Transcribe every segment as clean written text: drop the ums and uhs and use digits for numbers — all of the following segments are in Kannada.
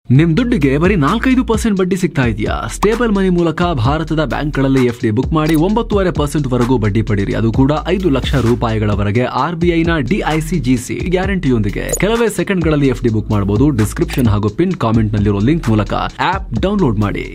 ನಿಮ್ ದುಡ್ಡಿಗೆ ಬರೀ 4-5% ಬಡ್ಡಿ ಸಿಗ್ತಾ ಇದೆಯಾ? ಸ್ಟೇಬಲ್ ಮನಿ ಮೂಲಕ ಭಾರತದ ಬ್ಯಾಂಕ್ಗಳಲ್ಲಿ ಎಫ್ಡಿ ಬುಕ್ ಮಾಡಿ 9.5% ವರೆಗೂ ಬಡ್ಡಿ ಪಡೀರಿ. ಅದು ಕೂಡ 5 ಲಕ್ಷ ರೂಪಾಯಿಗಳವರೆಗೆ RBIನ DICGC ಗ್ಯಾರಂಟಿಯೊಂದಿಗೆ. ಕೆಲವೇ ಸೆಕೆಂಡ್ಗಳಲ್ಲಿ ಎಫ್ಡಿ ಬುಕ್ ಮಾಡಬಹುದು. ಡಿಸ್ಕ್ರಿಪ್ಷನ್ ಹಾಗೂ ಪಿನ್ ಕಾಮೆಂಟ್ ನಲ್ಲಿರೋ ಲಿಂಕ್ ಮೂಲಕ ಆಪ್ ಡೌನ್ಲೋಡ್ ಮಾಡಿ.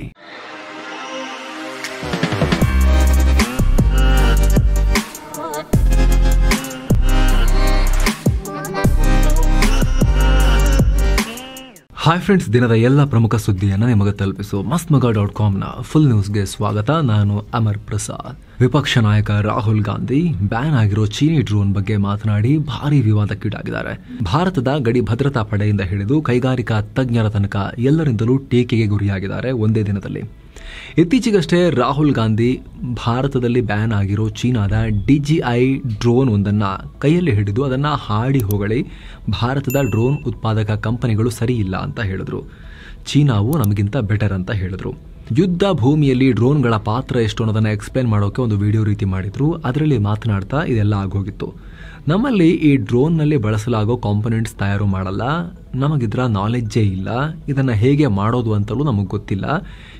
ಹಾಯ್ ಫ್ರೆಂಡ್ಸ್, ದಿನದ ಎಲ್ಲ ಪ್ರಮುಖ ಸುದ್ದಿಯನ್ನು ನಿಮಗೆ ತಲುಪಿಸೋ mastmaga.comನ ಫುಲ್ ನ್ಯೂಸ್ಗೆ ಸ್ವಾಗತ. ನಾನು ಅಮರ್ ಪ್ರಸಾದ್. ವಿಪಕ್ಷ ನಾಯಕ ರಾಹುಲ್ ಗಾಂಧಿ ಬ್ಯಾನ್ ಆಗಿರೋ ಚೀನಿ ಡ್ರೋನ್ ಬಗ್ಗೆ ಮಾತನಾಡಿ ಭಾರಿ ವಿವಾದಕ್ಕೀಡಾಗಿದ್ದಾರೆ. ಭಾರತದ ಗಡಿ ಭದ್ರತಾ ಪಡೆಯಿಂದ ಹಿಡಿದು ಕೈಗಾರಿಕಾ ತಜ್ಞರ ತನಕ ಎಲ್ಲರಿಂದಲೂ ಟೀಕೆಗೆ ಗುರಿಯಾಗಿದ್ದಾರೆ ಒಂದೇ ದಿನದಲ್ಲಿ. ಇತ್ತೀಚೆಗಷ್ಟೇ ರಾಹುಲ್ ಗಾಂಧಿ ಭಾರತದಲ್ಲಿ ಬ್ಯಾನ್ ಆಗಿರೋ ಚೀನಾದ DJI ಡ್ರೋನ್ ಒಂದನ್ನು ಕೈಯಲ್ಲಿ ಹಿಡಿದು ಅದನ್ನು ಹಾಡಿ ಹೊಗಳಿ ಭಾರತದ ಡ್ರೋನ್ ಉತ್ಪಾದಕ ಕಂಪನಿಗಳು ಸರಿ ಇಲ್ಲ ಅಂತ ಹೇಳಿದ್ರು. ಚೀನಾವು ನಮಗಿಂತ ಬೆಟರ್ ಅಂತ ಹೇಳಿದ್ರು. ಯುದ್ಧ ಭೂಮಿಯಲ್ಲಿ ಡ್ರೋನ್ಗಳ ಪಾತ್ರ ಎಷ್ಟು ಅನ್ನೋದನ್ನು ಎಕ್ಸ್ಪ್ಲೇನ್ ಮಾಡೋಕೆ ಒಂದು ವಿಡಿಯೋ ರೀತಿ ಮಾಡಿದ್ರು. ಅದರಲ್ಲಿ ಮಾತನಾಡ್ತಾ ಇದೆಲ್ಲ ಆಗೋಗಿತ್ತು. ನಮ್ಮಲ್ಲಿ ಈ ಡ್ರೋನ್ನಲ್ಲಿ ಬಳಸಲಾಗೋ ಕಾಂಪೊನೆಂಟ್ಸ್ ತಯಾರು ಮಾಡಲ್ಲ, ನಮಗಿದ್ರ ನಾಲೆಡ್ಜೇ ಇಲ್ಲ, ಇದನ್ನು ಹೇಗೆ ಮಾಡೋದು ಅಂತಲೂ ನಮಗೆ ಗೊತ್ತಿಲ್ಲ,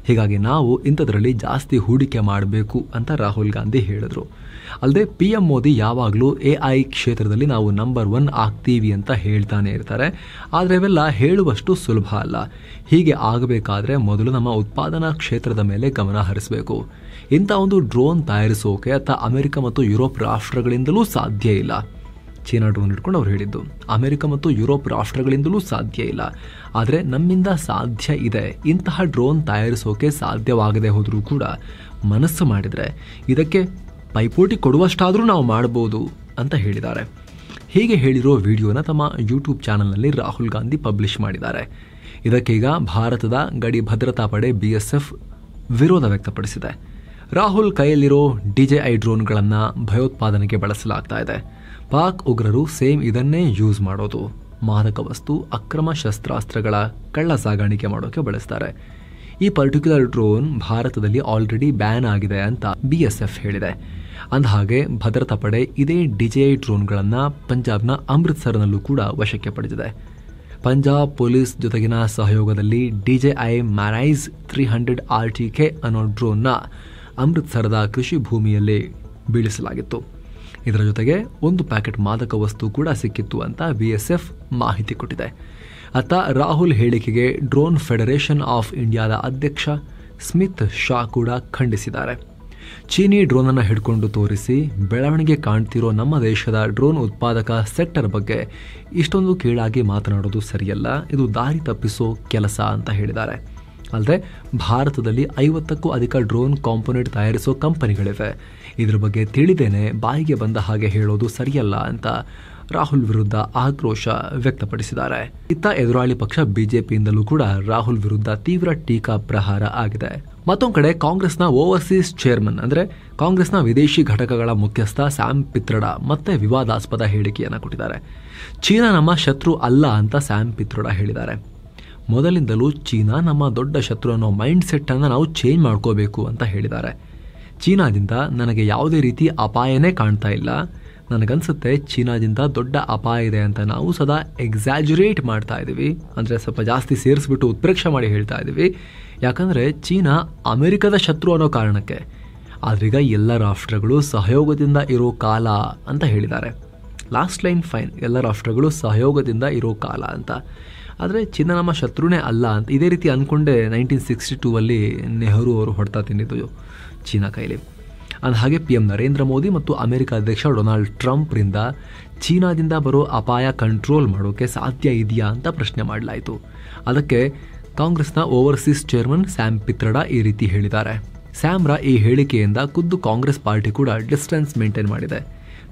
ಹೀಗಾಗಿ ನಾವು ಇಂಥದ್ರಲ್ಲಿ ಜಾಸ್ತಿ ಹೂಡಿಕೆ ಮಾಡಬೇಕು ಅಂತ ರಾಹುಲ್ ಗಾಂಧಿ ಹೇಳಿದ್ರು. ಅಲ್ಲದೆ PM ಮೋದಿ ಯಾವಾಗಲೂ AI ಕ್ಷೇತ್ರದಲ್ಲಿ ನಾವು ನಂಬರ್ 1 ಆಗ್ತೀವಿ ಅಂತ ಹೇಳ್ತಾನೆ ಇರ್ತಾರೆ. ಆದರೆ ಇವೆಲ್ಲ ಹೇಳುವಷ್ಟು ಸುಲಭ ಅಲ್ಲ. ಹೀಗೆ ಆಗಬೇಕಾದ್ರೆ ಮೊದಲು ನಮ್ಮ ಉತ್ಪಾದನಾ ಕ್ಷೇತ್ರದ ಮೇಲೆ ಗಮನ ಹರಿಸಬೇಕು. ಇಂಥ ಒಂದು ಡ್ರೋನ್ ತಯಾರಿಸೋಕೆ ಅಮೆರಿಕ ಮತ್ತು ಯುರೋಪ್ ರಾಷ್ಟ್ರಗಳಿಂದಲೂ ಸಾಧ್ಯ ಇಲ್ಲ. ಚೀನಾ ಡ್ರೋನ್ ಇಟ್ಕೊಂಡು ಅವ್ರು ಹೇಳಿದ್ದು ಅಮೆರಿಕ ಮತ್ತು ಯುರೋಪ್ ರಾಷ್ಟ್ರಗಳಿಂದಲೂ ಸಾಧ್ಯ ಇಲ್ಲ. ಆದರೆ ನಮ್ಮಿಂದ ಸಾಧ್ಯ ಇದೆ. ಇಂತಹ ಡ್ರೋನ್ ತಯಾರಿಸೋಕೆ ಸಾಧ್ಯವಾಗದೆ ಹೋದರೂ ಕೂಡ ಮನಸ್ಸು ಮಾಡಿದರೆ ಇದಕ್ಕೆ ಪೈಪೋಟಿ ಕೊಡುವಷ್ಟಾದರೂ ನಾವು ಮಾಡ್ಬೋದು ಅಂತ ಹೇಳಿದ್ದಾರೆ. ಹೀಗೆ ಹೇಳಿರೋ ವಿಡಿಯೋನ ತಮ್ಮ ಯೂಟ್ಯೂಬ್ ಚಾನಲ್ನಲ್ಲಿ ರಾಹುಲ್ ಗಾಂಧಿ ಪಬ್ಲಿಷ್ ಮಾಡಿದ್ದಾರೆ. ಇದಕ್ಕೀಗ ಭಾರತದ ಗಡಿ ಭದ್ರತಾ ಪಡೆ BSF ವಿರೋಧ ವ್ಯಕ್ತಪಡಿಸಿದೆ. ರಾಹುಲ್ ಕೈಯಲ್ಲಿರೋ DJI ಡ್ರೋನ್ಗಳನ್ನು ಭಯೋತ್ಪಾದನೆಗೆ ಬಳಸಲಾಗ್ತಾ ಇದೆ. ಪಾಕ್ ಉಗ್ರರು ಸೇಮ್ ಇದನ್ನೇ ಯೂಸ್ ಮಾಡೋದು. ಮಾದಕ ವಸ್ತು, ಅಕ್ರಮ ಶಸ್ತ್ರಾಸ್ತ್ರಗಳ ಕಳ್ಳ ಸಾಗಾಣಿಕೆ ಮಾಡೋಕೆ ಬಳಸ್ತಾರೆ. ಈ ಪರ್ಟಿಕ್ಯುಲರ್ ಡ್ರೋನ್ ಭಾರತದಲ್ಲಿ ಆಲ್ರೆಡಿ ಬ್ಯಾನ್ ಆಗಿದೆ ಅಂತ BSF ಹೇಳಿದೆ. ಅಂದಹಾಗೆ ಭದ್ರತಾ ಪಡೆ ಇದೇ DJI ಡ್ರೋನ್ಗಳನ್ನು ಪಂಜಾಬ್ನ ಅಮೃತ್ಸರ್ನಲ್ಲೂ ಕೂಡ ವಶಕ್ಕೆ ಪಡೆದಿದೆ. ಪಂಜಾಬ್ ಪೊಲೀಸ್ ಜೊತೆಗಿನ ಸಹಯೋಗದಲ್ಲಿ DJI ಮ್ಯಾರೈಸ್ 300 RTK ಅನ್ನೋ ಡ್ರೋನ್ನ ಅಮೃತ್ಸರದ ಕೃಷಿ ಭೂಮಿಯಲ್ಲಿ ಬೀಳಿಸಲಾಗಿತ್ತು. ಇದರ ಜೊತೆಗೆ 1 ಪ್ಯಾಕೆಟ್ ಮಾದಕ ವಸ್ತು ಕೂಡ ಸಿಕ್ಕಿತ್ತು ಅಂತ BSF ಮಾಹಿತಿ ಕೊಟ್ಟಿದೆ. ಅತ್ತ ರಾಹುಲ್ ಹೇಳಿಕೆಗೆ ಡ್ರೋನ್ ಫೆಡರೇಷನ್ ಆಫ್ ಇಂಡಿಯಾದ ಅಧ್ಯಕ್ಷ ಸ್ಮಿತ್ ಶಾ ಕೂಡ ಖಂಡಿಸಿದ್ದಾರೆ. ಚೀನಿ ಡ್ರೋನ್ ಅನ್ನು ಹಿಡ್ಕೊಂಡು ತೋರಿಸಿ ಬೆಳವಣಿಗೆ ಕಾಣ್ತಿರೋ ನಮ್ಮ ದೇಶದ ಡ್ರೋನ್ ಉತ್ಪಾದಕ ಸೆಕ್ಟರ್ ಬಗ್ಗೆ ಇಷ್ಟೊಂದು ಕೀಳಾಗಿ ಮಾತನಾಡೋದು ಸರಿಯಲ್ಲ, ಇದು ದಾರಿ ತಪ್ಪಿಸೋ ಕೆಲಸ ಅಂತ ಹೇಳಿದ್ದಾರೆ. ಅಲ್ಲದೆ ಭಾರತದಲ್ಲಿ 50ಕ್ಕೂ ಅಧಿಕ ಡ್ರೋನ್ ಕಾಂಪೊನೆಂಟ್ ತಯಾರಿಸೋ ಕಂಪನಿಗಳಿವೆ. ಇದ್ರ ಬಗ್ಗೆ ತಿಳಿದೇನೆ ಬಾಯಿಗೆ ಬಂದ ಹಾಗೆ ಹೇಳೋದು ಸರಿಯಲ್ಲ ಅಂತ ರಾಹುಲ್ ವಿರುದ್ಧ ಆಕ್ರೋಶ ವ್ಯಕ್ತಪಡಿಸಿದ್ದಾರೆ. ಇತ್ತ ಎದುರಾಳಿ ಪಕ್ಷ BJPಯಿಂದಲೂ ಕೂಡ ರಾಹುಲ್ ವಿರುದ್ಧ ತೀವ್ರ ಟೀಕಾ ಪ್ರಹಾರ ಆಗಿದೆ. ಮತ್ತೊಂದು ಕಡೆ ಕಾಂಗ್ರೆಸ್ನ ಓವರ್ಸೀಸ್ ಚೇರ್ಮನ್ ಅಂದ್ರೆ ಕಾಂಗ್ರೆಸ್ನ ವಿದೇಶಿ ಘಟಕಗಳ ಮುಖ್ಯಸ್ಥ ಸ್ಯಾಮ್ ಪಿತ್ರೊಡಾ ಮತ್ತೆ ವಿವಾದಾಸ್ಪದ ಹೇಳಿಕೆಯನ್ನು ಕೊಟ್ಟಿದ್ದಾರೆ. ಚೀನಾ ನಮ್ಮ ಶತ್ರು ಅಲ್ಲ ಅಂತ ಸ್ಯಾಮ್ ಪಿತ್ರೊಡಾ ಹೇಳಿದ್ದಾರೆ. ಮೊದಲಿಂದಲೂ ಚೀನಾ ನಮ್ಮ ದೊಡ್ಡ ಶತ್ರು ಅನ್ನೋ ಮೈಂಡ್ ಸೆಟ್ ಅನ್ನು ನಾವು ಚೇಂಜ್ ಮಾಡ್ಕೋಬೇಕು ಅಂತ ಹೇಳಿದ್ದಾರೆ. ಚೀನಾದಿಂದ ನನಗೆ ಯಾವುದೇ ರೀತಿ ಅಪಾಯನೇ ಕಾಣ್ತಾ ಇಲ್ಲ. ನನಗನ್ಸುತ್ತೆ ಚೀನಾದಿಂದ ದೊಡ್ಡ ಅಪಾಯ ಇದೆ ಅಂತ ನಾವು ಸದಾ ಎಕ್ಸಾಜುರೇಟ್ ಮಾಡ್ತಾ ಇದ್ದೀವಿ, ಅಂದರೆ ಸ್ವಲ್ಪ ಜಾಸ್ತಿ ಸೇರಿಸ್ಬಿಟ್ಟು ಉತ್ಪ್ರೇಕ್ಷೆ ಮಾಡಿ ಹೇಳ್ತಾ ಇದ್ದೀವಿ. ಯಾಕಂದರೆ ಚೀನಾ ಅಮೆರಿಕದ ಶತ್ರು ಅನ್ನೋ ಕಾರಣಕ್ಕೆ. ಆದ್ರೀಗ ಎಲ್ಲ ರಾಷ್ಟ್ರಗಳು ಸಹಯೋಗದಿಂದ ಇರೋ ಕಾಲ ಅಂತ ಹೇಳಿದ್ದಾರೆ. ಲಾಸ್ಟ್ ಲೈನ್ ಫೈನ್, ಎಲ್ಲ ರಾಷ್ಟ್ರಗಳು ಸಹಯೋಗದಿಂದ ಇರೋ ಕಾಲ ಅಂತ. ಆದರೆ ಚೀನಾ ನಮ್ಮ ಶತ್ರುನೇ ಅಲ್ಲ ಅಂತ ಇದೇ ರೀತಿ ಅಂದ್ಕೊಂಡೆ 1962 ನೆಹರು ಅವರು ಹೊಡೆತ ತಿಂದಿದ್ದು ಚೀನಾ ಕೈಲಿ. ಅಂದಹಾಗೆ PM ನರೇಂದ್ರ ಮೋದಿ ಮತ್ತು ಅಮೆರಿಕ ಅಧ್ಯಕ್ಷ ಡೊನಾಲ್ಡ್ ಟ್ರಂಪ್ರಿಂದ ಚೀನಾದಿಂದ ಬರೋ ಅಪಾಯ ಕಂಟ್ರೋಲ್ ಮಾಡೋಕೆ ಸಾಧ್ಯ ಇದೆಯಾ ಅಂತ ಪ್ರಶ್ನೆ ಮಾಡಲಾಯಿತು. ಅದಕ್ಕೆ ಕಾಂಗ್ರೆಸ್ನ ಓವರ್ಸೀಸ್ ಚೇರ್ಮನ್ ಸ್ಯಾಮ್ ಪಿತ್ರೊಡಾ ಈ ರೀತಿ ಹೇಳಿದ್ದಾರೆ. ಸ್ಯಾಮ್ರ ಈ ಹೇಳಿಕೆಯಿಂದ ಖುದ್ದು ಕಾಂಗ್ರೆಸ್ ಪಾರ್ಟಿ ಕೂಡ ಡಿಸ್ಟೆನ್ಸ್ ಮೇಂಟೈನ್ ಮಾಡಿದೆ.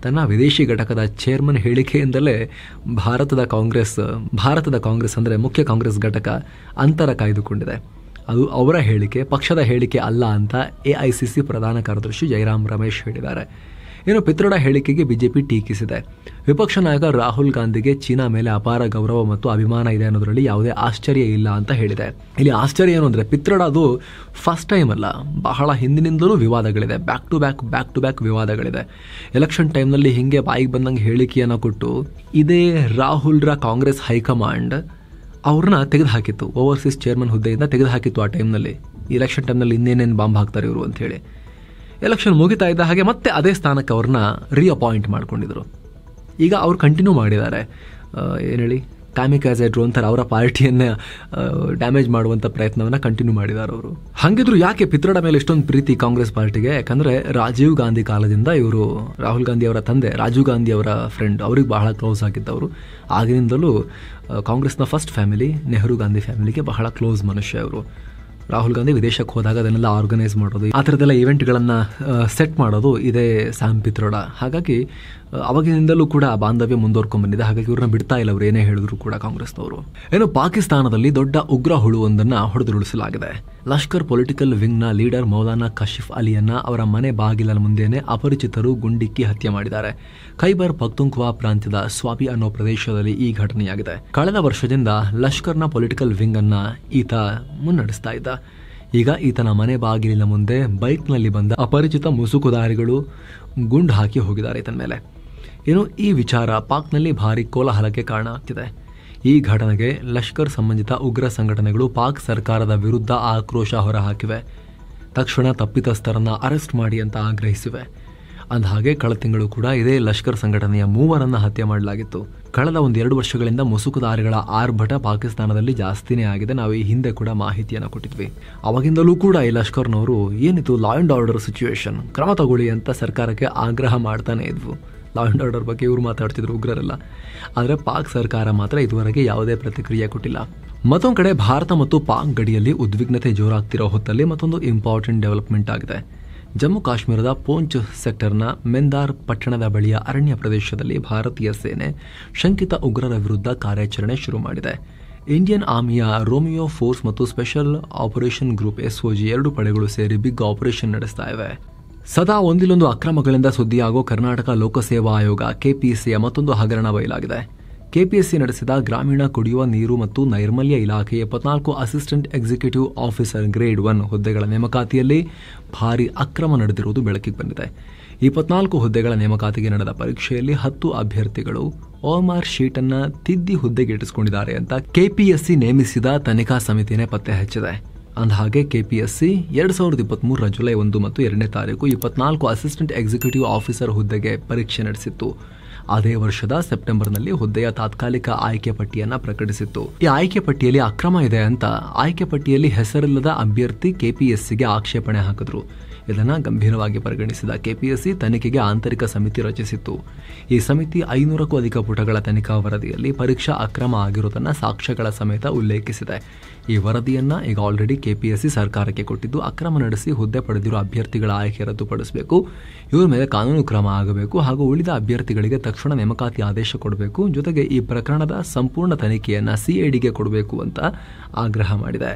ತನ್ನ ವಿದೇಶಿ ಘಟಕದ ಚೇರ್ಮನ್ ಹೇಳಿಕೆಯಿಂದಲೇ ಭಾರತದ ಕಾಂಗ್ರೆಸ್ ಅಂದರೆ ಮುಖ್ಯ ಕಾಂಗ್ರೆಸ್ ಘಟಕ ಅಂತರ ಕಾಯ್ದುಕೊಂಡಿದೆ. ಅದು ಅವರ ಹೇಳಿಕೆ, ಪಕ್ಷದ ಹೇಳಿಕೆ ಅಲ್ಲ ಅಂತ AICC ಪ್ರಧಾನ ಕಾರ್ಯದರ್ಶಿ ಜೈರಾಮ್ ರಮೇಶ್ ಹೇಳಿದ್ದಾರೆ. ಇನ್ನು ಪಿತ್ರೊಡಾ ಹೇಳಿಕೆಗೆ BJP ಟೀಕಿಸಿದೆ. ವಿಪಕ್ಷ ನಾಯಕ ರಾಹುಲ್ ಗಾಂಧಿಗೆ ಚೀನಾ ಮೇಲೆ ಅಪಾರ ಗೌರವ ಮತ್ತು ಅಭಿಮಾನ ಇದೆ ಅನ್ನೋದರಲ್ಲಿ ಯಾವುದೇ ಆಶ್ಚರ್ಯ ಇಲ್ಲ ಅಂತ ಹೇಳಿದೆ. ಇಲ್ಲಿ ಆಶ್ಚರ್ಯ ಏನು ಅಂದರೆ ಪಿತ್ರೊಡಾದು ಫಸ್ಟ್ ಟೈಮ್ ಅಲ್ಲ, ಬಹಳ ಹಿಂದಿನಿಂದಲೂ ವಿವಾದಗಳಿದೆ. ಬ್ಯಾಕ್ ಟು ಬ್ಯಾಕ್ ವಿವಾದಗಳಿದೆ. ಎಲೆಕ್ಷನ್ ಟೈಮ್ನಲ್ಲಿ ಹಿಂಗೆ ಬಾಯಿಗೆ ಬಂದಂಗೆ ಹೇಳಿಕೆಯನ್ನು ಕೊಟ್ಟು ಇದೇ ರಾಹುಲ್ರ ಕಾಂಗ್ರೆಸ್ ಹೈಕಮಾಂಡ್ ಅವ್ರನ್ನ ತೆಗೆದುಹಾಕಿತ್ತು, ಓವರ್ಸೀಸ್ ಚೇರ್ಮನ್ ಹುದ್ದೆಯಿಂದ ತೆಗೆದುಹಾಕಿತ್ತು. ಆ ಟೈಮ್ನಲ್ಲಿ ಎಲೆಕ್ಷನ್ ಟೈಮ್ನಲ್ಲಿ ಇನ್ನೇನೇನು ಬಾಂಬ್ ಹಾಕ್ತಾರೆ ಇವರು ಅಂತ ಹೇಳಿ. ಎಲೆಕ್ಷನ್ ಮುಗಿತಾ ಇದ್ದ ಹಾಗೆ ಮತ್ತೆ ಅದೇ ಸ್ಥಾನಕ್ಕೆ ಅವ್ರನ್ನ ರೀಅಪಾಯಿಂಟ್ ಮಾಡ್ಕೊಂಡಿದ್ರು. ಈಗ ಅವ್ರು ಕಂಟಿನ್ಯೂ ಮಾಡಿದ್ದಾರೆ. ಏನು ಹೇಳಿ, ಕಾಮಿಕಾಜೆ ಡ್ರೋನ್ ಥರ ಅವರ ಪಾರ್ಟಿಯನ್ನೇ ಡ್ಯಾಮೇಜ್ ಮಾಡುವಂಥ ಪ್ರಯತ್ನವನ್ನು ಕಂಟಿನ್ಯೂ ಮಾಡಿದ್ದಾರೆ ಅವರು. ಹಾಗಿದ್ರು ಯಾಕೆ ಪಿತ್ರಡ ಮೇಲೆ ಇಷ್ಟೊಂದು ಪ್ರೀತಿ ಕಾಂಗ್ರೆಸ್ ಪಾರ್ಟಿಗೆ? ಯಾಕಂದರೆ ರಾಜೀವ್ ಗಾಂಧಿ ಕಾಲದಿಂದ ಇವರು, ರಾಹುಲ್ ಗಾಂಧಿ ಅವರ ತಂದೆ ರಾಜೀವ್ ಗಾಂಧಿ ಅವರ ಫ್ರೆಂಡ್, ಅವ್ರಿಗೆ ಬಹಳ ಕ್ಲೋಸ್ ಆಗಿದ್ದವರು. ಆಗಿನಿಂದಲೂ ಕಾಂಗ್ರೆಸ್ನ ಫಸ್ಟ್ ಫ್ಯಾಮಿಲಿ ನೆಹರು ಗಾಂಧಿ ಫ್ಯಾಮಿಲಿಗೆ ಬಹಳ ಕ್ಲೋಸ್ ಮನುಷ್ಯ ಅವರು. ರಾಹುಲ್ ಗಾಂಧಿ ವಿದೇಶಕ್ಕೆ ಹೋದಾಗ ಅದನ್ನೆಲ್ಲ ಆರ್ಗನೈಸ್ ಮಾಡೋದು, ಆ ಥರದ್ದೆಲ್ಲ ಇವೆಂಟ್ಗಳನ್ನು ಸೆಟ್ ಮಾಡೋದು ಇದೇ ಸ್ಯಾಮ್ ಪಿತ್ರೋಡ. ಹಾಗಾಗಿ ಅವಾಗಿನಿಂದಲೂ ಕೂಡ ಬಾಂಧವ್ಯ ಮುಂದುವರ್ಕೊಂಡು ಬಂದಿದೆ. ಹಾಗಾಗಿ ಇವ್ರನ್ನ ಬಿಡ್ತಾ ಇಲ್ಲ, ಅವ್ರು ಏನೇ ಹೇಳಿದ್ರು ಕೂಡ ಕಾಂಗ್ರೆಸ್ನವರು. ಏನು, ಪಾಕಿಸ್ತಾನದಲ್ಲಿ ದೊಡ್ಡ ಉಗ್ರ ಹುಳುವೊಂದನ್ನು ಹೊಡೆದುರುಳಿಸಲಾಗಿದೆ. ಲಷ್ಕರ್ ಪೊಲಿಟಿಕಲ್ ವಿಂಗ್ನ ಲೀಡರ್ ಮೌಲಾನಾ ಕಶಿಫ್ ಅಲಿಯನ್ನ ಅವರ ಮನೆ ಬಾಗಿಲ ಮುಂದೆನೆ ಅಪರಿಚಿತರು ಗುಂಡಿಕ್ಕಿ ಹತ್ಯೆ ಮಾಡಿದ್ದಾರೆ. ಖೈಬರ್ ಪಖ್ತೂನ್ಖ್ವಾ ಪ್ರಾಂತ್ಯದ ಸ್ವಾಬಿ ಅನ್ನೋ ಪ್ರದೇಶದಲ್ಲಿ ಈ ಘಟನೆಯಾಗಿದೆ. ಕಳೆದ ವರ್ಷದಿಂದ ಲಷ್ಕರ್ನ ಪೊಲಿಟಿಕಲ್ ವಿಂಗ್ ಅನ್ನ ಈತ ಮುನ್ನಡೆಸ್ತಾ ಇದ್ದ. ಈಗ ಈತನ ಮನೆ ಬಾಗಿಲಿನ ಮುಂದೆ ಬೈಕ್ನಲ್ಲಿ ಬಂದ ಅಪರಿಚಿತ ಮುಸುಕುದಾರಿಗಳು ಗುಂಡು ಹಾಕಿ ಹೋಗಿದ್ದಾರೆ ಈತನ ಮೇಲೆ. ಏನು, ಈ ವಿಚಾರ ಪಾಕ್ನಲ್ಲಿ ಭಾರಿ ಕೋಲಾಹಲಕ್ಕೆ ಕಾರಣ ಆಗ್ತಿದೆ. ಈ ಘಟನೆಗೆ ಲಷ್ಕರ್ ಸಂಬಂಧಿತ ಉಗ್ರ ಸಂಘಟನೆಗಳು ಪಾಕ್ ಸರ್ಕಾರದ ವಿರುದ್ಧ ಆಕ್ರೋಶ ಹೊರಹಾಕಿವೆ. ತಕ್ಷಣ ತಪ್ಪಿತಸ್ಥರನ್ನ ಅರೆಸ್ಟ್ ಮಾಡಿ ಅಂತ ಆಗ್ರಹಿಸಿವೆ. ಅಂದಹಾಗೆ ಕಳೆದ ತಿಂಗಳು ಕೂಡ ಇದೇ ಲಷ್ಕರ್ ಸಂಘಟನೆಯ 3 ಹತ್ಯೆ ಮಾಡಲಾಗಿತ್ತು. ಕಳೆದ 1-2 ವರ್ಷಗಳಿಂದ ಮುಸುಕುದಾರಿಗಳ ಆರ್ಭಟ ಪಾಕಿಸ್ತಾನದಲ್ಲಿ ಜಾಸ್ತಿನೇ ಆಗಿದೆ. ನಾವು ಈ ಹಿಂದೆ ಕೂಡ ಮಾಹಿತಿಯನ್ನು ಕೊಟ್ಟಿದ್ವಿ. ಅವಾಗಿಂದಲೂ ಕೂಡ ಈ ಲಷ್ಕರ್ನವರು ಏನಿತ್ತು, ಲಾ ಅಂಡ್ ಆರ್ಡರ್ ಸಿಚುವೇಶನ್, ಕ್ರಮ ತಗೊಳ್ಳಿ ಅಂತ ಸರ್ಕಾರಕ್ಕೆ ಆಗ್ರಹ ಮಾಡ್ತಾನೆ ಇದ್ವು. ಲಾ ಅಂಡ್ ಆರ್ಡರ್ ಬಗ್ಗೆ ಇವರು ಮಾತಾಡ್ತಿದ್ರು, ಉಗ್ರರೆಲ್ಲ. ಆದರೆ ಪಾಕ್ ಸರ್ಕಾರ ಮಾತ್ರ ಇದುವರೆಗೆ ಯಾವುದೇ ಪ್ರತಿಕ್ರಿಯೆ ಕೊಟ್ಟಿಲ್ಲ. ಮತ್ತೊಂದು ಕಡೆ ಭಾರತ ಮತ್ತು ಪಾಕ್ ಗಡಿಯಲ್ಲಿ ಉದ್ವಿಗ್ನತೆ ಜೋರಾಗ್ತಿರೋ ಹೊತ್ತಲ್ಲಿ ಮತ್ತೊಂದು ಇಂಪಾರ್ಟೆಂಟ್ ಡೆವಲಪ್ಮೆಂಟ್ ಆಗಿದೆ. ಜಮ್ಮು ಕಾಶ್ಮೀರದ ಪೂಂಚ್ ಸೆಕ್ಟರ್ನ ಮೆಂದಾರ್ ಪಟ್ಟಣದ ಬಳಿಯ ಅರಣ್ಯ ಪ್ರದೇಶದಲ್ಲಿ ಭಾರತೀಯ ಸೇನೆ ಶಂಕಿತ ಉಗ್ರರ ವಿರುದ್ಧ ಕಾರ್ಯಾಚರಣೆ ಶುರು ಮಾಡಿದೆ. ಇಂಡಿಯನ್ ಆರ್ಮಿಯ ರೋಮಿಯೋ ಫೋರ್ಸ್ ಮತ್ತು ಸ್ಪೆಷಲ್ ಆಪರೇಷನ್ ಗ್ರೂಪ್ SOG 2 ಪಡೆಗಳು ಸೇರಿ ಬಿಗ್ ಆಪರೇಷನ್ ನಡೆಸ್ತಾ ಇವೆ. ಸದಾ ಒಂದಿಲ್ಲೊಂದು ಅಕ್ರಮಗಳಿಂದ ಸುದ್ದಿಯಾಗೋ ಕರ್ನಾಟಕ ಲೋಕಸೇವಾ ಆಯೋಗ KPSCಯ ಮತ್ತೊಂದು ಹಗರಣ ಬಯಲಾಗಿದೆ. KPSC ನಡೆಸಿದ ಗ್ರಾಮೀಣ ಕುಡಿಯುವ ನೀರು ಮತ್ತು ನೈರ್ಮಲ್ಯ ಇಲಾಖೆಯ 14 ಅಸಿಸ್ಟೆಂಟ್ ಎಕ್ಸಿಕ್ಯೂಟಿವ್ ಆಫೀಸರ್ ಗ್ರೇಡ್ 1 ಹುದ್ದೆಗಳ ನೇಮಕಾತಿಯಲ್ಲಿ ಭಾರಿ ಅಕ್ರಮ ನಡೆದಿರುವುದು ಬೆಳಕಿಗೆ ಬಂದಿದೆ. ಈ 14 ಹುದ್ದೆಗಳ ನೇಮಕಾತಿಗೆ ನಡೆದ ಪರೀಕ್ಷೆಯಲ್ಲಿ 10 ಅಭ್ಯರ್ಥಿಗಳು OMR ಶೀಟ್ ಅನ್ನ ತಿದ್ದಿ ಹುದ್ದೆಗೆ ಇಟ್ಟಿಸಿಕೊಂಡಿದ್ದಾರೆ ಅಂತ KPSC ನೇಮಿಸಿದ ತನಿಖಾ ಸಮಿತಿನೇ ಪತ್ತೆ ಹಚ್ಚಿದೆ. ಅಂದಹಾಗೆ KPSC 2023 ಜುಲೈ 1 ಮತ್ತು 2ನೇ ತಾರೀಕು 24 ಅಸಿಸ್ಟೆಂಟ್ ಎಕ್ಸಿಕ್ಯೂಟಿವ್ ಆಫೀಸರ್ ಹುದ್ದೆಗೆ ಪರೀಕ್ಷೆ ನಡೆಸಿತ್ತು. ಅದೇ ವರ್ಷದ ಸೆಪ್ಟೆಂಬರ್ನಲ್ಲಿ ಹುದ್ದೆಯ ತಾತ್ಕಾಲಿಕ ಆಯ್ಕೆ ಪಟ್ಟಿಯನ್ನ ಪ್ರಕಟಿಸಿತ್ತು. ಈ ಆಯ್ಕೆ ಪಟ್ಟಿಯಲ್ಲಿ ಅಕ್ರಮ ಇದೆ ಅಂತ ಆಯ್ಕೆ ಪಟ್ಟಿಯಲ್ಲಿ ಹೆಸರಿಲ್ಲದ ಅಭ್ಯರ್ಥಿ KPSCಗೆ ಆಕ್ಷೇಪಣೆ ಹಾಕಿದ್ರು. ಇದನ್ನು ಗಂಭೀರವಾಗಿ ಪರಿಗಣಿಸಿದ KPSC ತನಿಖೆಗೆ ಆಂತರಿಕ ಸಮಿತಿ ರಚಿಸಿತ್ತು. ಈ ಸಮಿತಿ 500ಕ್ಕೂ ಅಧಿಕ ಪುಟಗಳ ತನಿಖಾ ವರದಿಯಲ್ಲಿ ಪರೀಕ್ಷಾ ಅಕ್ರಮ ಆಗಿರುವುದನ್ನು ಸಾಕ್ಷ್ಯಗಳ ಸಮೇತ ಉಲ್ಲೇಖಿಸಿದೆ. ಈ ವರದಿಯನ್ನ ಈಗ ಆಲ್ರೆಡಿ KPSC ಸರ್ಕಾರಕ್ಕೆ ಕೊಟ್ಟಿದ್ದು, ಅಕ್ರಮ ನಡೆಸಿ ಹುದ್ದೆ ಪಡೆದಿರುವ ಅಭ್ಯರ್ಥಿಗಳ ಆಯ್ಕೆ ರದ್ದುಪಡಿಸಬೇಕು, ಇವರ ಮೇಲೆ ಕಾನೂನು ಕ್ರಮ ಆಗಬೇಕು ಹಾಗೂ ಉಳಿದ ಅಭ್ಯರ್ಥಿಗಳಿಗೆ ತಕ್ಷಣ ನೇಮಕಾತಿ ಆದೇಶ ಕೊಡಬೇಕು, ಜೊತೆಗೆ ಈ ಪ್ರಕರಣದ ಸಂಪೂರ್ಣ ತನಿಖೆಯನ್ನ CIDಗೆ ಕೊಡಬೇಕು ಅಂತ ಆಗ್ರಹ ಮಾಡಿದೆ.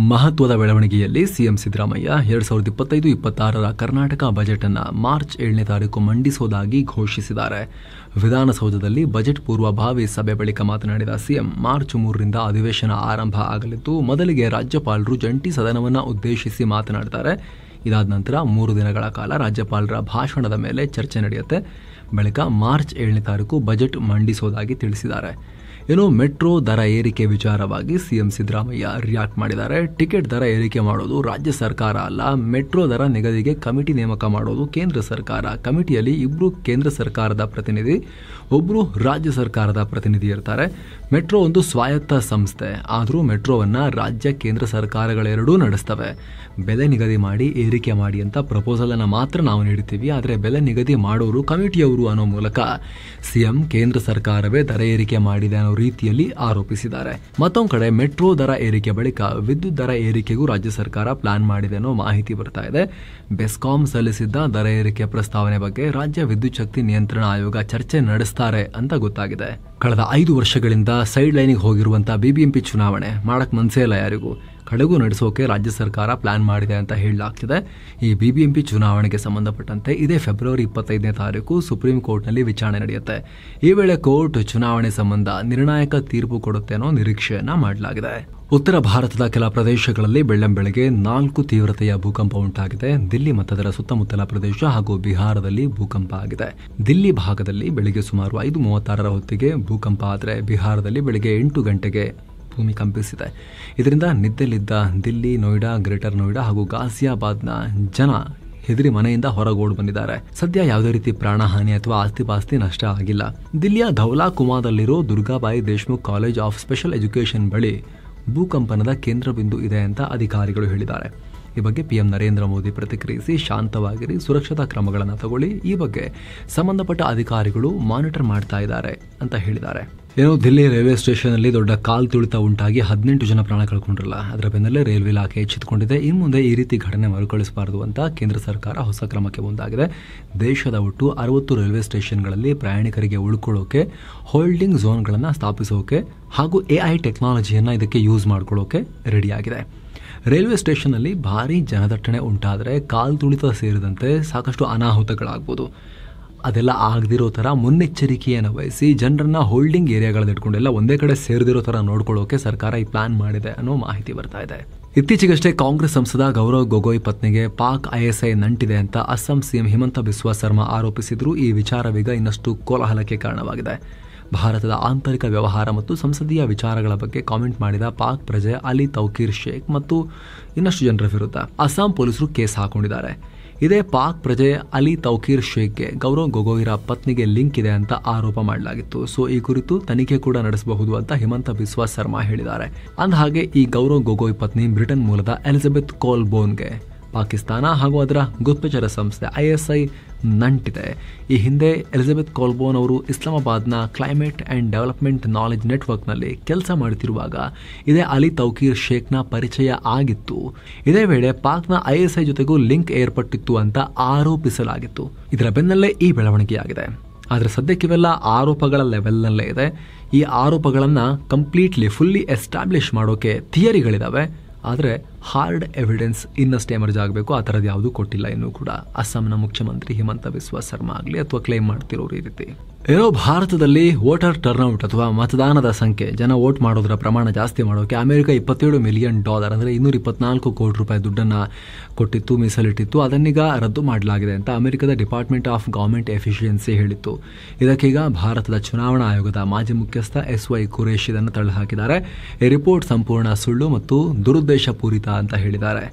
ಮಹತ್ವದ ಬೆಳವಣಿಗೆಯಲ್ಲಿ ಸಿಎಂ ಸಿದ್ದರಾಮಯ್ಯ 2025-26ರ ಕರ್ನಾಟಕ ಬಜೆಟ್ ಅನ್ನು ಮಾರ್ಚ್ 7ನೇ ತಾರೀಕು ಮಂಡಿಸುವುದಾಗಿ ಘೋಷಿಸಿದ್ದಾರೆ. ವಿಧಾನಸೌಧದಲ್ಲಿ ಬಜೆಟ್ ಪೂರ್ವಭಾವಿ ಸಭೆ ಬಳಿಕ ಮಾತನಾಡಿದ ಸಿಎಂ, ಮಾರ್ಚ್ 3ರಿಂದ ಅಧಿವೇಶನ ಆರಂಭ ಆಗಲಿದ್ದು, ಮೊದಲಿಗೆ ರಾಜ್ಯಪಾಲರು ಜಂಟಿ ಸದನವನ್ನು ಉದ್ದೇಶಿಸಿ ಮಾತನಾಡುತ್ತಾರೆ. ಇದಾದ ನಂತರ 3 ದಿನಗಳ ಕಾಲ ರಾಜ್ಯಪಾಲರ ಭಾಷಣದ ಮೇಲೆ ಚರ್ಚೆ ನಡೆಯುತ್ತೆ. ಬಳಿಕ ಮಾರ್ಚ್ 7ನೇ ತಾರೀಕು ಬಜೆಟ್ ಮಂಡಿಸುವುದಾಗಿ ತಿಳಿಸಿದ್ದಾರೆ. ಏನು, ಮೆಟ್ರೋ ದರ ಏರಿಕೆ ವಿಚಾರವಾಗಿ ಸಿಎಂ ಸಿದ್ದರಾಮಯ್ಯ ರಿಯಾಕ್ಟ್ ಮಾಡಿದ್ದಾರೆ. ಟಿಕೆಟ್ ದರ ಏರಿಕೆ ಮಾಡೋದು ರಾಜ್ಯ ಸರ್ಕಾರ ಅಲ್ಲ, ಮೆಟ್ರೋ ದರ ನಿಗದಿಗೆ ಕಮಿಟಿ ನೇಮಕ ಮಾಡೋದು ಕೇಂದ್ರ ಸರ್ಕಾರ. ಕಮಿಟಿಯಲ್ಲಿ 2 ಕೇಂದ್ರ ಸರ್ಕಾರದ ಪ್ರತಿನಿಧಿ, 1 ರಾಜ್ಯ ಸರ್ಕಾರದ ಪ್ರತಿನಿಧಿ ಇರ್ತಾರೆ. ಮೆಟ್ರೋ ಒಂದು ಸ್ವಾಯತ್ತ ಸಂಸ್ಥೆ, ಆದರೂ ಮೆಟ್ರೋವನ್ನು ರಾಜ್ಯ ಕೇಂದ್ರ ಸರ್ಕಾರಗಳೆರಡೂ ನಡೆಸ್ತವೆ. ಬೆಲೆ ನಿಗದಿ ಮಾಡಿ ಏರಿಕೆ ಮಾಡಿ ಅಂತ ಪ್ರಪೋಸಲ್ ಅನ್ನು ಮಾತ್ರ ನಾವು ನೀಡುತ್ತೀವಿ, ಆದರೆ ಬೆಲೆ ನಿಗದಿ ಮಾಡೋರು ಕಮಿಟಿಯವರು ಅನ್ನೋ ಮೂಲಕ ಸಿಎಂ ಕೇಂದ್ರ ಸರ್ಕಾರವೇ ದರ ಏರಿಕೆ ಮಾಡಿದೆ ಅನ್ನೋ ರೀತಿಯಲ್ಲಿ ಆರೋಪಿಸಿದ್ದಾರೆ. ಮತ್ತೊಂದು ಕಡೆ ಮೆಟ್ರೋ ದರ ಏರಿಕೆ ಬಳಿಕ ವಿದ್ಯುತ್ ದರ ಏರಿಕೆಗೂ ರಾಜ್ಯ ಸರ್ಕಾರ ಪ್ಲಾನ್ ಮಾಡಿದೆ ಅನ್ನೋ ಮಾಹಿತಿ ಬರ್ತಾ ಇದೆ. ಬೆಸ್ಕಾಂ ಸಲ್ಲಿಸಿದ್ದ ದರ ಏರಿಕೆ ಪ್ರಸ್ತಾವನೆ ಬಗ್ಗೆ ರಾಜ್ಯ ವಿದ್ಯುತ್ ಶಕ್ತಿ ನಿಯಂತ್ರಣ ಆಯೋಗ ಚರ್ಚೆ ನಡೆಸ್ತಾರೆ ಅಂತ ಗೊತ್ತಾಗಿದೆ. ಕಳೆದ 5 ವರ್ಷಗಳಿಂದ ಸೈಡ್ ಲೈನಿಗೆ ಹೋಗಿರುವಂತಹ BBMP ಚುನಾವಣೆ ಮಾಡಕ್ ಮನಸ್ಸೇ ಇಲ್ಲ ಯಾರಿಗೂ. ಕಡೆಗೂ ನಡೆಸೋಕೆ ರಾಜ್ಯ ಸರ್ಕಾರ ಪ್ಲಾನ್ ಮಾಡಿದೆ ಅಂತ ಹೇಳಲಾಗ್ತಿದೆ. ಈ BBMP ಚುನಾವಣೆಗೆ ಸಂಬಂಧಪಟ್ಟಂತೆ ಇದೇ ಫೆಬ್ರವರಿ 25ನೇ ತಾರೀಕು ಸುಪ್ರೀಂ ಕೋರ್ಟ್ನಲ್ಲಿ ವಿಚಾರಣೆ ನಡೆಯುತ್ತೆ. ಈ ವೇಳೆ ಕೋರ್ಟ್ ಚುನಾವಣೆ ಸಂಬಂಧ ನಿರ್ಣಾಯಕ ತೀರ್ಪು ಕೊಡುತ್ತೆ ಅನ್ನೋ ನಿರೀಕ್ಷೆಯನ್ನ ಮಾಡಲಾಗಿದೆ. ಉತ್ತರ ಭಾರತದ ಕೆಲ ಪ್ರದೇಶಗಳಲ್ಲಿ ಬೆಳ್ಳಂಬೆಳಗ್ಗೆ 4 ತೀವ್ರತೆಯ ಭೂಕಂಪ ಉಂಟಾಗಿದೆ. ದಿಲ್ಲಿ ಮತ್ತು ಅದರ ಸುತ್ತಮುತ್ತಲ ಪ್ರದೇಶ ಹಾಗೂ ಬಿಹಾರದಲ್ಲಿ ಭೂಕಂಪ ಆಗಿದೆ. ದಿಲ್ಲಿ ಭಾಗದಲ್ಲಿ ಬೆಳಿಗ್ಗೆ ಸುಮಾರು 5:36 ಹೊತ್ತಿಗೆ ಭೂಕಂಪ ಆದರೆ ಬಿಹಾರದಲ್ಲಿ ಬೆಳಿಗ್ಗೆ 8 ಗಂಟೆಗೆ ಭೂಮಿ ಕಂಪಿಸಿದೆ. ಇದರಿಂದ ನಿದ್ದೆಲಿದ್ದ ದಿಲ್ಲಿ, ನೋಯ್ಡಾ, ಗ್ರೇಟರ್ ನೋಯ್ಡಾ ಹಾಗೂ ಗಾಜಿಯಾಬಾದ್ನ ಜನ ಹೆದರಿ ಮನೆಯಿಂದ ಹೊರಗೋಡು ಬಂದಿದ್ದಾರೆ. ಸದ್ಯ ಯಾವುದೇ ರೀತಿ ಪ್ರಾಣಹಾನಿ ಅಥವಾ ಆಸ್ತಿಪಾಸ್ತಿ ನಷ್ಟ ಆಗಿಲ್ಲ. ದಿಲ್ಲಿಯ ಧೌಲಾ ಕುಮಾದಲ್ಲಿರೋ Durgabai Deshmukh college of special education ಬಳಿ ಭೂಕಂಪನದ ಕೇಂದ್ರ ಬಿಂದು ಇದೆ ಅಂತ ಅಧಿಕಾರಿಗಳು ಹೇಳಿದ್ದಾರೆ. ಈ ಬಗ್ಗೆ ಪಿಎಂ ನರೇಂದ್ರ ಮೋದಿ ಪ್ರತಿಕ್ರಿಯಿಸಿ, ಶಾಂತವಾಗಿರಿ, ಸುರಕ್ಷತಾ ಕ್ರಮಗಳನ್ನು ತಗೊಳ್ಳಿ, ಈ ಬಗ್ಗೆ ಸಂಬಂಧಪಟ್ಟ ಅಧಿಕಾರಿಗಳು ಮಾನಿಟರ್ ಮಾಡ್ತಾ ಇದ್ದಾರೆ ಅಂತ ಹೇಳಿದ್ದಾರೆ. ದಿಲ್ಲಿ ರೈಲ್ವೆ ಸ್ಟೇಷನ್ ಅಲ್ಲಿ ದೊಡ್ಡ ಕಾಲ್ ತುಳಿತ ಉಂಟಾಗಿ 18 ಜನ ಪ್ರಾಣ ಕಳ್ಕೊಂಡ್ರಲ್ಲ, ಅದರ ಬೆನ್ನಲ್ಲೇ ರೈಲ್ವೆ ಇಲಾಖೆ ಎಚ್ಚೆತ್ತುಕೊಂಡಿದೆ. ಇನ್ನು ಮುಂದೆ ಈ ರೀತಿ ಘಟನೆ ಮರುಕಳಿಸಬಾರದು ಅಂತ ಕೇಂದ್ರ ಸರ್ಕಾರ ಹೊಸ ಕ್ರಮಕ್ಕೆ ಮುಂದಾಗಿದೆ. ದೇಶದ ಒಟ್ಟು 60 ರೈಲ್ವೆ ಸ್ಟೇಷನ್ಗಳಲ್ಲಿ ಪ್ರಯಾಣಿಕರಿಗೆ ಉಳ್ಕೊಳ್ಳೋಕೆ ಹೋಲ್ಡಿಂಗ್ ಝೋನ್ಗಳನ್ನು ಸ್ಥಾಪಿಸೋಕೆ ಹಾಗೂ AI ಟೆಕ್ನಾಲಜಿಯನ್ನು ಇದಕ್ಕೆ ಯೂಸ್ ಮಾಡ್ಕೊಳ್ಳೋಕೆ ರೆಡಿಯಾಗಿದೆ. ರೈಲ್ವೆ ಸ್ಟೇಷನ್ನಲ್ಲಿ ಭಾರೀ ಜನದಟ್ಟಣೆ ಉಂಟಾದರೆ ಕಾಲ್ ತುಳಿತ ಸೇರಿದಂತೆ ಸಾಕಷ್ಟು ಅನಾಹುತಗಳಾಗ್ಬೋದು. ಅದೆಲ್ಲ ಆಗದಿರೋ ಥರ ಮುನ್ನೆಚ್ಚರಿಕೆಯನ್ನು ವಹಿಸಿ ಜನರನ್ನ ಹೋಲ್ಡಿಂಗ್ ಏರಿಯಾಗಳಲ್ಲಿ ಇಟ್ಕೊಂಡೆಲ್ಲ ಒಂದೇ ಕಡೆ ಸೇರಿದಿರೋ ಥರ ನೋಡ್ಕೊಳ್ಳೋಕೆ ಸರ್ಕಾರ ಈ ಪ್ಲಾನ್ ಮಾಡಿದೆ ಅನ್ನೋ ಮಾಹಿತಿ ಬರ್ತಾ ಇದೆ. ಇತ್ತೀಚೆಗಷ್ಟೇ ಕಾಂಗ್ರೆಸ್ ಸಂಸದ ಗೌರವ್ ಗೊಗೊಯ್ ಪತ್ನಿಗೆ ಪಾಕ್ ISI ನಂಟಿದೆ ಅಂತ ಅಸ್ಸಾಂ ಸಿಎಂ ಹಿಮಂತ ಬಿಸ್ವಾ ಸರ್ಮಾ ಆರೋಪಿಸಿದ್ರು. ಈ ವಿಚಾರವೀಗ ಇನ್ನಷ್ಟು ಕೋಲಾಹಲಕ್ಕೆ ಕಾರಣವಾಗಿದೆ. ಭಾರತದ ಆಂತರಿಕ ವ್ಯವಹಾರ ಮತ್ತು ಸಂಸದೀಯ ವಿಚಾರಗಳ ಬಗ್ಗೆ ಕಾಮೆಂಟ್ ಮಾಡಿದ ಪಾಕ್ ಪ್ರಜೆ ಅಲಿ ತೌಕೀರ್ ಶೇಖ್ ಮತ್ತು ಇನ್ನಷ್ಟು ಜನರ ವಿರುದ್ಧ ಅಸ್ಸಾಂ ಪೊಲೀಸರು ಕೇಸ್ ಹಾಕೊಂಡಿದ್ದಾರೆ. ಇದೇ ಪಾಕ್ ಪ್ರಜೆ ಅಲಿ ತೌಕೀರ್ ಶೇಖ್ಗೆ ಗೌರವ್ ಗೊಗೊಯ್ರ ಪತ್ನಿಗೆ ಲಿಂಕ್ ಇದೆ ಅಂತ ಆರೋಪ ಮಾಡಲಾಗಿತ್ತು. ಸೊ ಈ ಕುರಿತು ತನಿಖೆ ಕೂಡ ನಡೆಸಬಹುದು ಅಂತ ಹಿಮಂತ ಬಿಸ್ವಾ ಸರ್ಮಾ ಹೇಳಿದ್ದಾರೆ. ಅಂದಹಾಗೆ ಈ ಗೌರವ್ ಗೊಗೊಯ್ ಪತ್ನಿ ಬ್ರಿಟನ್ ಮೂಲದ ಎಲಿಜಬೆತ್ ಕೋಲ್ಬೋನ್ಗೆ ಪಾಕಿಸ್ತಾನ ಹಾಗೂ ಅದರ ಗುಪ್ತಚರ ಸಂಸ್ಥೆ ISI ನಂಟಿದೆ. ಈ ಹಿಂದೆ ಎಲಿಜಬೆತ್ ಕೋಲ್ಬೋನ್ ಅವರು ಇಸ್ಲಾಮಾಬಾದ್ನ ಕ್ಲೈಮೇಟ್ ಅಂಡ್ ಡೆವಲಪ್ಮೆಂಟ್ ನಾಲೆಜ್ ನೆಟ್ವರ್ಕ್ನಲ್ಲಿ ಕೆಲಸ ಮಾಡುತ್ತಿರುವಾಗ ಇದೇ ಅಲಿ ತೌಕೀರ್ ಶೇಖ್ನ ಪರಿಚಯ ಆಗಿತ್ತು. ಇದೇ ವೇಳೆ ಪಾಕ್ನ ISI ಜೊತೆಗೂ ಲಿಂಕ್ ಏರ್ಪಟ್ಟಿತ್ತು ಅಂತ ಆರೋಪಿಸಲಾಗಿತ್ತು. ಇದರ ಬೆನ್ನಲ್ಲೇ ಈ ಬೆಳವಣಿಗೆಯಾಗಿದೆ. ಆದರೆ ಸದ್ಯಕ್ಕೆ ಇವೆಲ್ಲ ಆರೋಪಗಳ ಲೆವೆಲ್ನಲ್ಲೇ ಇದೆ. ಈ ಆರೋಪಗಳನ್ನು ಕಂಪ್ಲೀಟ್ಲಿ ಫುಲ್ಲಿ ಎಸ್ಟಾಬ್ಲಿಷ್ ಮಾಡೋಕೆ ಥಿಯರಿಗಳಿದಾವೆ. ಆದರೆ ಹಾರ್ಡ್ ಎವಿಡೆನ್ಸ್ ಇನ್ನಷ್ಟೇ ಎಮರ್ಜ್ ಆಗಬೇಕು. ಆ ಥರದ್ದು ಯಾವುದೂ ಕೊಟ್ಟಿಲ್ಲ ಇನ್ನೂ ಕೂಡ ಅಸ್ಸಾಂನ ಮುಖ್ಯಮಂತ್ರಿ ಹಿಮಂತ ಬಿಸ್ವಾ ಸರ್ಮಾ ಆಗಲಿ ಅಥವಾ ಕ್ಲೈಮ್ ಮಾಡ್ತಿರೋರು ಈ ರೀತಿ. ಭಾರತದಲ್ಲಿ ವೋಟರ್ ಟರ್ನ್ಔಟ್ ಅಥವಾ ಮತದಾನದ ಸಂಖ್ಯೆ, ಜನ ವೋಟ್ ಮಾಡೋದರ ಪ್ರಮಾಣ ಜಾಸ್ತಿ ಮಾಡೋಕೆ ಅಮೆರಿಕ $27 ಮಿಲಿಯನ್ ಅಂದರೆ $224 ಕೋಟಿ ದುಡ್ಡನ್ನು ಕೊಟ್ಟಿತ್ತು, ಮೀಸಲಿಟ್ಟಿತ್ತು. ಅದನ್ನೀಗ ರದ್ದು ಮಾಡಲಾಗಿದೆ ಅಂತ ಅಮೆರಿಕದ ಡಿಪಾರ್ಟ್ಮೆಂಟ್ ಆಫ್ ಗವರ್ಮೆಂಟ್ ಎಫಿಷಿಯನ್ಸಿ ಹೇಳಿತ್ತು. ಇದಕ್ಕೀಗ ಭಾರತದ ಚುನಾವಣಾ ಆಯೋಗದ ಮಾಜಿ ಮುಖ್ಯಸ್ಥ SY ಕುರೇಶ್ ಇದನ್ನು ತಳ್ಳಿಹಾಕಿದ್ದಾರೆ. ಈ ರಿಪೋರ್ಟ್ ಸಂಪೂರ್ಣ ಸುಳ್ಳು ಮತ್ತು ದುರುದ್ದೇಶಪೂರಿತ ಅಂತ ಹೇಳಿದ್ದಾರೆ.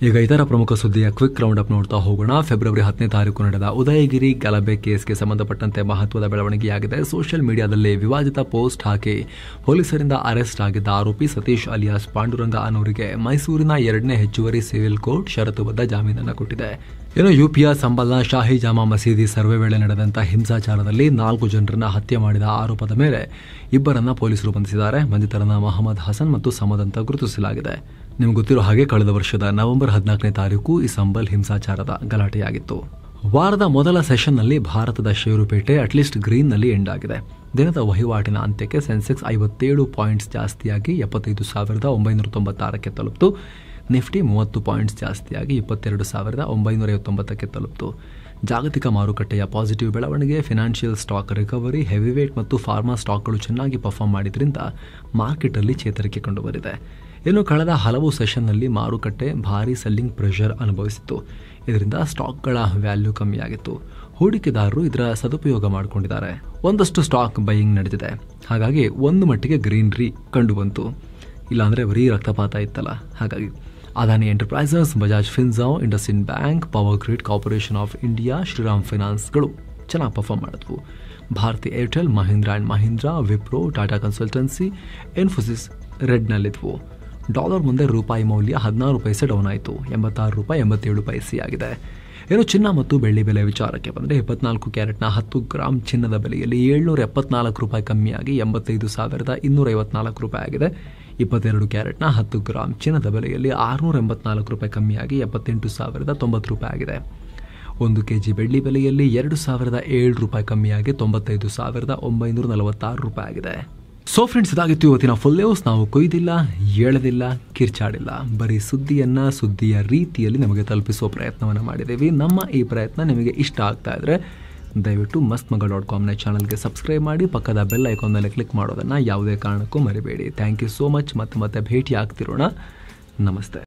ಈಗ ಇತರ ಪ್ರಮುಖ ಸುದ್ದಿಯ ಕ್ವಿಕ್ ರೌಂಡ್ ಅಪ್ ನೋಡ್ತಾ ಹೋಗೋಣ. ಫೆಬ್ರವರಿ 10ನೇ ತಾರೀಕು ನಡೆದ ಉದಯಗಿರಿ ಗಲಭೆ ಕೇಸ್ಗೆ ಸಂಬಂಧಪಟ್ಟಂತೆ ಮಹತ್ವದ ಬೆಳವಣಿಗೆಯಾಗಿದೆ. ಸೋಷಿಯಲ್ ಮೀಡಿಯಾದಲ್ಲಿ ವಿವಾದಿತ ಪೋಸ್ಟ್ ಹಾಕಿ ಪೊಲೀಸರಿಂದ ಅರೆಸ್ಟ್ ಆಗಿದ್ದ ಆರೋಪಿ ಸತೀಶ್ ಅಲಿಯಾಸ್ ಪಾಂಡುರಂಗ ಅನ್ನೋರಿಗೆ ಮೈಸೂರಿನ 2ನೇ ಹೆಚ್ಚುವರಿ ಸಿವಿಲ್ ಕೋರ್ಟ್ ಷರತ್ತುಬದ್ಧ ಜಾಮೀನನ್ನು ಕೊಟ್ಟಿದೆ. UPಯ ಸಂಬಲ್ನ ಶಾಹಿ ಜಾಮಾ ಮಸೀದಿ ಸರ್ವೆ ವೇಳೆ ನಡೆದಂತ ಹಿಂಸಾಚಾರದಲ್ಲಿ 4 ಜನರನ್ನ ಹತ್ಯೆ ಮಾಡಿದ ಆರೋಪದ ಮೇಲೆ ಇಬ್ಬರನ್ನ ಪೊಲೀಸರು ಬಂಧಿಸಿದ್ದಾರೆ. ಬಂಧಿತರನ್ನ ಮೊಹಮ್ಮದ್ ಹಸನ್ ಮತ್ತು ಸಮದ್ ಅಂತ ಗುರುತಿಸಲಾಗಿದೆ. ನಿಮ್ಗೆ ಗೊತ್ತಿರೋ ಹಾಗೆ ಕಳೆದ ವರ್ಷದ ನವೆಂಬರ್ 14ನೇ ತಾರೀಕು ಈ ಸಂಬಲ್ ಹಿಂಸಾಚಾರದ ಗಲಾಟೆಯಾಗಿತ್ತು. ವಾರದ ಮೊದಲ ಸೆಷನ್ನಲ್ಲಿ ಭಾರತದ ಷೇರುಪೇಟೆ ಅಟ್ಲೀಸ್ಟ್ ಗ್ರೀನ್ನಲ್ಲಿ ಎಂಡ್ ಆಗಿದೆ. ದಿನದ ವಹಿವಾಟಿನ ಅಂತ್ಯಕ್ಕೆ ಸೆನ್ಸೆಕ್ಸ್ 57 ಪಾಯಿಂಟ್ಸ್ ಜಾಸ್ತಿಯಾಗಿ 75,996ಕ್ಕೆ ತಲುಪಿತು. ನಿಫ್ಟಿ 30 ಪಾಯಿಂಟ್ಸ್ ಜಾಸ್ತಿಯಾಗಿ 22,959ಕ್ಕೆ ತಲುಪಿತು. ಜಾಗತಿಕ ಮಾರುಕಟ್ಟೆಯ ಪಾಸಿಟಿವ್ ಬೆಳವಣಿಗೆ, ಫಿನಾನ್ಷಿಯಲ್ ಸ್ಟಾಕ್ ರಿಕವರಿ, ಹೆವಿವೇಟ್ ಮತ್ತು ಫಾರ್ಮಾ ಸ್ಟಾಕ್ಗಳು ಚೆನ್ನಾಗಿ ಪರ್ಫಾರ್ಮ್ ಮಾಡಿದ್ರಿಂದ ಮಾರ್ಕೆಟಲ್ಲಿ ಚೇತರಿಕೆ ಕಂಡುಬರಿದೆ. ಇನ್ನು ಕಳೆದ ಹಲವು ಸೆಷನ್ನಲ್ಲಿ ಮಾರುಕಟ್ಟೆ ಭಾರೀ ಸೆಲ್ಲಿಂಗ್ ಪ್ರೆಷರ್ ಅನುಭವಿಸಿತ್ತು. ಇದರಿಂದ ಸ್ಟಾಕ್ಗಳ ವ್ಯಾಲ್ಯೂ ಕಮ್ಮಿಯಾಗಿತ್ತು. ಹೂಡಿಕೆದಾರರು ಇದರ ಸದುಪಯೋಗ ಮಾಡಿಕೊಂಡಿದ್ದಾರೆ. ಒಂದಷ್ಟು ಸ್ಟಾಕ್ ಬೈಯಿಂಗ್ ನಡೆದಿದೆ. ಹಾಗಾಗಿ ಒಂದು ಮಟ್ಟಿಗೆ ಗ್ರೀನರಿ ಕಂಡುಬಂತು. ಇಲ್ಲಾಂದರೆ ಬರೀ ರಕ್ತಪಾತ ಇತ್ತಲ್ಲ. ಹಾಗಾಗಿ Adani Enterprises, Bajaj Finserv, IndusInd Bank, Power Grid Corporation of India, Shriram ಫೈನಾನ್ಸ್ಗಳು ಚೆನ್ನಾಗಿ ಪರ್ಫಾರ್ಮ್ ಮಾಡಿದ್ವು. Bharti Airtel, Mahindra and Mahindra, Wipro, Tata Consultancy, Infosys ರೆಡ್ನಲ್ಲಿದ್ವು. ಡಾಲರ್ ಮುಂದೆ ರೂಪಾಯಿ ಮೌಲ್ಯ 16 ಪೈಸೆ ಡೌನ್ ಆಯಿತು. $86.87 ಆಗಿದೆ. ಇನ್ನು ಚಿನ್ನ ಮತ್ತು ಬೆಳ್ಳಿ ಬೆಲೆ ವಿಚಾರಕ್ಕೆ ಬಂದರೆ 24 ಕ್ಯಾರೆಟ್ನ 10 ಗ್ರಾಂ ಚಿನ್ನದ ಬೆಲೆಯಲ್ಲಿ $774 ಕಮ್ಮಿಯಾಗಿ $85,254 ಆಗಿದೆ. 22 ಕ್ಯಾರೆಟ್ನ 10 ಗ್ರಾಂ ಚಿನ್ನದ ಬೆಲೆಯಲ್ಲಿ $684 ಕಮ್ಮಿಯಾಗಿ $78,090 ಆಗಿದೆ. 1 ಕೆಜಿ ಬೆಳ್ಳಿ ಬೆಲೆಯಲ್ಲಿ $2,007 ಕಮ್ಮಿಯಾಗಿ $95,946 ಆಗಿದೆ. ಸೊ ಫ್ರೆಂಡ್ಸ್, ಇದಾಗಿತ್ತು ಇವತ್ತಿನ ಫುಲ್ ನ್ಯೂಸ್. ನಾವು ಕೊಯ್ದಿಲ್ಲ, ಎಳೆದಿಲ್ಲ, ಕಿರ್ಚಾಡಿಲ್ಲ, ಬರೀ ಸುದ್ದಿಯ ರೀತಿಯಲ್ಲಿ ನಮಗೆ ತಲುಪಿಸುವ ಪ್ರಯತ್ನವನ್ನು ಮಾಡಿದ್ದೀವಿ. ನಮ್ಮ ಈ ಪ್ರಯತ್ನ ನಿಮಗೆ ಇಷ್ಟ ಆಗ್ತಾ ಇದ್ರೆ ದಯವಿಟ್ಟು mastmaga.comನ ಚಾನಲ್ಗೆ ಸಬ್ಸ್ಕ್ರೈಬ್ ಮಾಡಿ, ಪಕ್ಕದ ಬೆಲ್ ಐಕಾನ್ ಮೇಲೆ ಕ್ಲಿಕ್ ಮಾಡೋದನ್ನು ಯಾವುದೇ ಕಾರಣಕ್ಕೂ ಮರಿಬೇಡಿ. Thank you so much. ಮತ್ತೆ ಭೇಟಿ ಆಗ್ತಿರೋಣ. ನಮಸ್ತೆ.